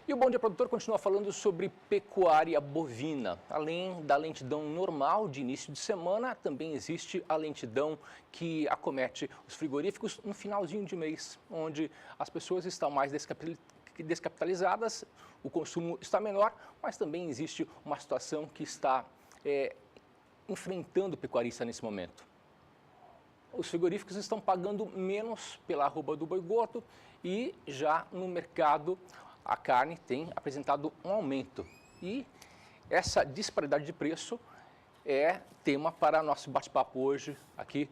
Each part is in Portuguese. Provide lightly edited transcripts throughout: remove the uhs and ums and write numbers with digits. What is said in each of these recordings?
E o Bom Dia Produtor continua falando sobre pecuária bovina. Além da lentidão normal de início de semana, também existe a lentidão que acomete os frigoríficos no finalzinho de mês, onde as pessoas estão mais descapitalizadas, o consumo está menor, mas também existe uma situação que está enfrentando o pecuarista nesse momento. Os frigoríficos estão pagando menos pela arroba do boi gordo e já no mercado a carne tem apresentado um aumento. E essa disparidade de preço é tema para nosso bate-papo hoje aqui.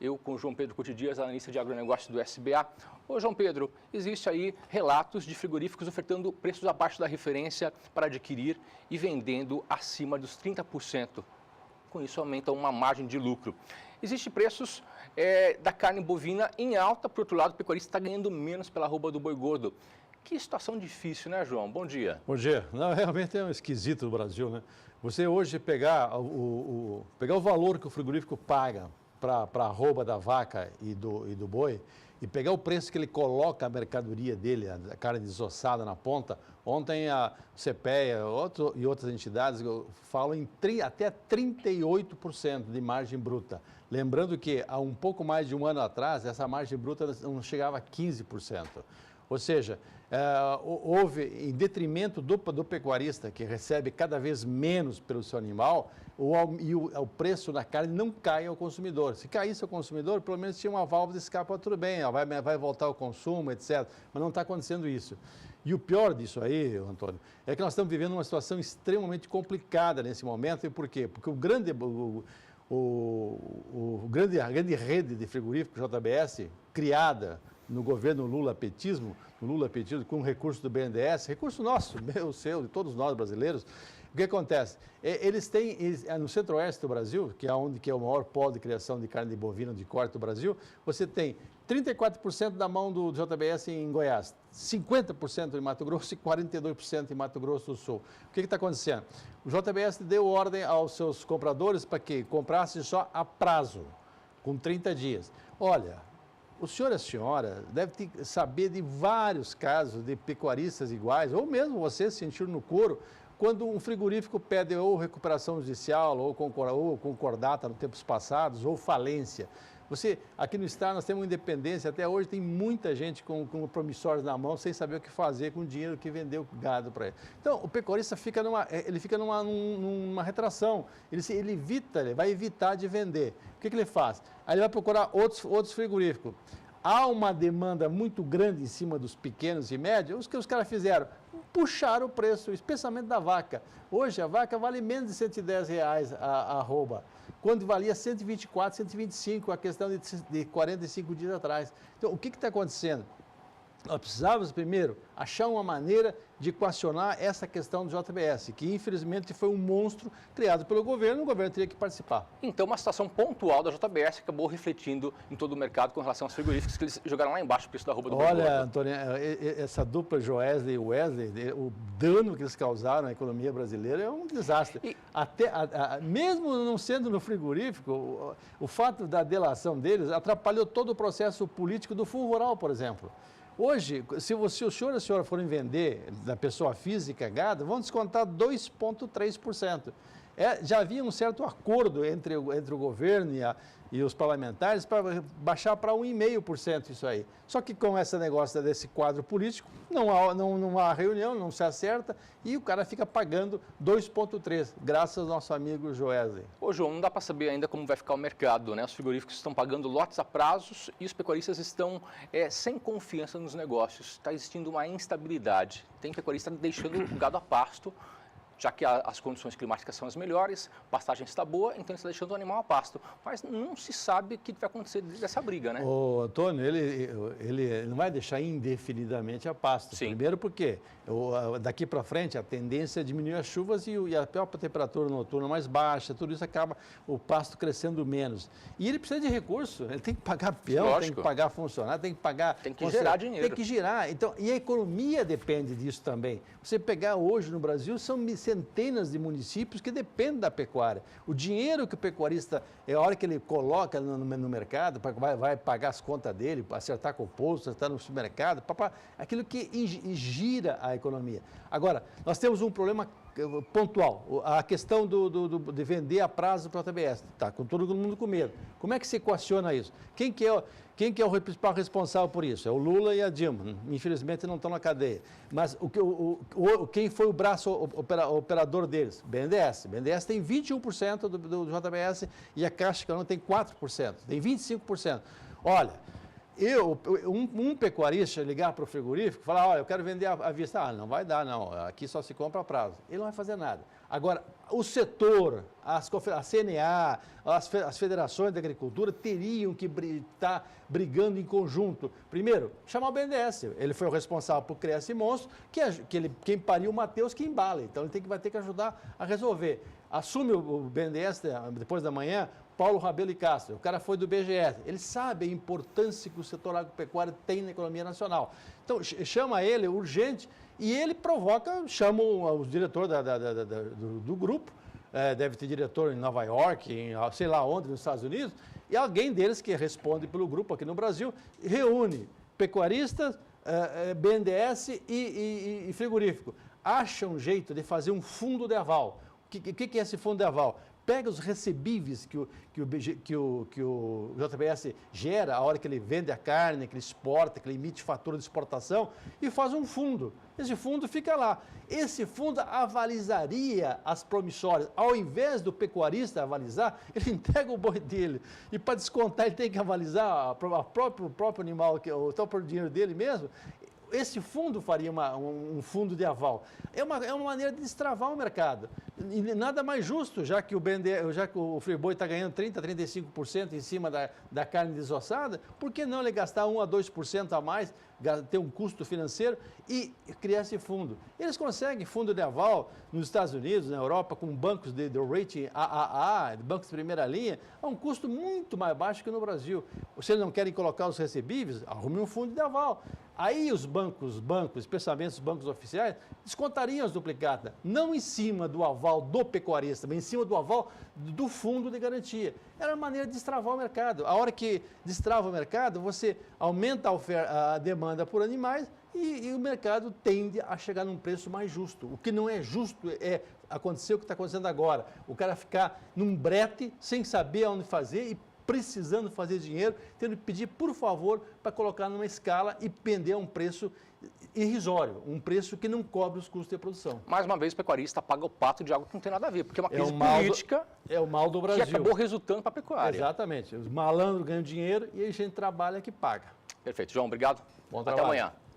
Eu com o João Pedro Couto Dias, analista de agronegócio do SBA. Ô João Pedro, existe aí relatos de frigoríficos ofertando preços abaixo da referência para adquirir e vendendo acima dos 30%. Com isso aumenta uma margem de lucro. Existem preços da carne bovina em alta, por outro lado o pecuarista está ganhando menos pela arroba do boi gordo. Que situação difícil, né, João? Bom dia. Bom dia. Não, realmente é um esquisito no Brasil, né? Você hoje pegar pegar o valor que o frigorífico paga para a arroba da vaca e do boi e pegar o preço que ele coloca a mercadoria dele, a carne desossada na ponta. Ontem a CPEA e outras entidades falam em até 38% de margem bruta. Lembrando que há um pouco mais de um ano atrás, essa margem bruta não chegava a 15%. Ou seja, houve, em detrimento do pecuarista, que recebe cada vez menos pelo seu animal, o preço da carne não cai ao consumidor. Se caísse ao consumidor, pelo menos tinha uma válvula de escape, tudo bem, vai voltar ao consumo, etc. Mas não está acontecendo isso. E o pior disso aí, Antônio, é que nós estamos vivendo uma situação extremamente complicada nesse momento. E por quê? Porque a grande rede de frigoríficos JBS, criada no governo Lula-petismo, com recurso do BNDES, recurso nosso, meu, seu, de todos nós brasileiros. O que acontece? Eles têm, no centro-oeste do Brasil, que é o maior polo de criação de carne de bovina de corte do Brasil, você tem 34% da mão do JBS em Goiás, 50% em Mato Grosso e 42% em Mato Grosso do Sul. O que está acontecendo? O JBS deu ordem aos seus compradores para que comprassem só a prazo, com 30 dias. Olha, o senhor e a senhora deve saber de vários casos de pecuaristas iguais, ou mesmo você se sentir no couro, quando um frigorífico pede ou recuperação judicial, ou concordata nos tempos passados, ou falência. Aqui no estado nós temos independência, até hoje tem muita gente com promissórios na mão, sem saber o que fazer com o dinheiro que vendeu gado para ele. Então, o pecuarista fica numa retração, ele vai evitar de vender. O que ele faz? Aí ele vai procurar outros frigoríficos. Há uma demanda muito grande em cima dos pequenos e médios. O que os caras fizeram? Puxaram o preço, especialmente da vaca. Hoje a vaca vale menos de R$110 a arroba, quando valia 124, 125, a questão de 45 dias atrás. Então, o que está acontecendo? Nós precisávamos, primeiro, achar uma maneira de equacionar essa questão do JBS, que infelizmente foi um monstro criado pelo governo, o governo teria que participar. Então, uma situação pontual da JBS acabou refletindo em todo o mercado com relação aos frigoríficos, que eles jogaram lá embaixo o preço da arroba do boi gordo. Olha, Antônio, essa dupla Joesley e Wesley, o dano que eles causaram à economia brasileira é um desastre. Mesmo não sendo no frigorífico, o fato da delação deles atrapalhou todo o processo político do fundo rural, por exemplo. Hoje, se o senhor e a senhora forem vender da pessoa física gado, vão descontar 2,3%. Já havia um certo acordo entre o governo e os parlamentares para baixar para 1,5% isso aí. Só que com esse negócio desse quadro político, não há reunião, não se acerta e o cara fica pagando 2,3%, graças ao nosso amigo Joesley. Ô João, não dá para saber ainda como vai ficar o mercado, né? Os frigoríficos estão pagando lotes a prazos e os pecuaristas estão sem confiança nos negócios. Está existindo uma instabilidade. Tem pecuarista deixando o gado a pasto, já que as condições climáticas são as melhores, a pastagem está boa, então ele está deixando o animal a pasto. Mas não se sabe o que vai acontecer dessa briga, né? O Antônio, ele não vai deixar indefinidamente a pasto. Sim. Primeiro porque daqui para frente a tendência é diminuir as chuvas e a própria temperatura noturna mais baixa, tudo isso acaba o pasto crescendo menos. E ele precisa de recurso, ele tem que pagar peão, Lógico. tem que pagar funcionário, tem que pagar... Tem que gerar dinheiro. Tem que girar. Então, e a economia depende disso também. Você pegar hoje no Brasil, são centenas de municípios que dependem da pecuária. O dinheiro que o pecuarista, a hora que ele coloca no mercado, vai pagar as contas dele, acertar com o posto, acertar no supermercado, aquilo que gira a economia. Agora, nós temos um problema pontual, a questão de vender a prazo para o JBS. Está com todo mundo com medo. Como é que se equaciona isso? Quem que é o principal responsável por isso? É o Lula e a Dilma. Infelizmente não estão na cadeia. Mas quem foi o braço operador deles? BNDES. BNDES tem 21% do JBS e a Caixa Econômica tem 4%, tem 25%. Olha, um pecuarista ligar para o frigorífico e falar, olha, eu quero vender à vista. Ah, não vai dar, não. Aqui só se compra a prazo. Ele não vai fazer nada. Agora, o setor, a CNA, as federações da agricultura teriam que estar brigando em conjunto. Primeiro, chamar o BNDES. Ele foi o responsável por criar esse monstro, quem pariu o Matheus que embala. Então, ele vai ter que ajudar a resolver. Assume o BNDES depois da manhã, Paulo Rabelo e Castro, o cara foi do BGE, ele sabe a importância que o setor agropecuário tem na economia nacional. Então, chama ele urgente e ele chama o diretor do grupo, deve ter diretor em Nova York, em sei lá onde, nos Estados Unidos, e alguém deles que responde pelo grupo aqui no Brasil, reúne pecuaristas, BNDES e frigorífico. Acha um jeito de fazer um fundo de aval. O que é esse fundo de aval? Pega os recebíveis que o JBS gera a hora que ele vende a carne, que ele exporta, que ele emite fatura de exportação e faz um fundo. Esse fundo fica lá. Esse fundo avalizaria as promissórias. Ao invés do pecuarista avalizar, ele entrega o boi dele. E para descontar, ele tem que avalizar o próprio animal, o próprio dinheiro dele mesmo. Esse fundo faria um fundo de aval. É uma maneira de destravar o mercado. E nada mais justo, já que o Friboi está ganhando 30%, 35% em cima da carne desossada, por que não ele gastar 1% a 2% a mais, ter um custo financeiro e criar esse fundo? Eles conseguem fundo de aval nos Estados Unidos, na Europa, com bancos de rating AAA, bancos de primeira linha, a um custo muito mais baixo que no Brasil. Se eles não querem colocar os recebíveis, arrume um fundo de aval. Aí os bancos, especialmente os bancos oficiais, descontariam as duplicatas, não em cima do aval do pecuarista, mas em cima do aval do fundo de garantia. Era uma maneira de destravar o mercado. A hora que destrava o mercado, você aumenta a demanda por animais e o mercado tende a chegar num preço mais justo. O que não é justo é acontecer o que está acontecendo agora. O cara ficar num brete, sem saber aonde fazer e precisando fazer dinheiro, tendo que pedir, por favor, para colocar numa escala e vender a um preço irrisório, um preço que não cobre os custos de produção. Mais uma vez, o pecuarista paga o pato de algo que não tem nada a ver, porque é uma crise política é o mal do Brasil. Que acabou resultando para a pecuária. Exatamente. Os malandros ganham dinheiro e a gente trabalha que paga. Perfeito. João, obrigado. Bom Até trabalho. amanhã.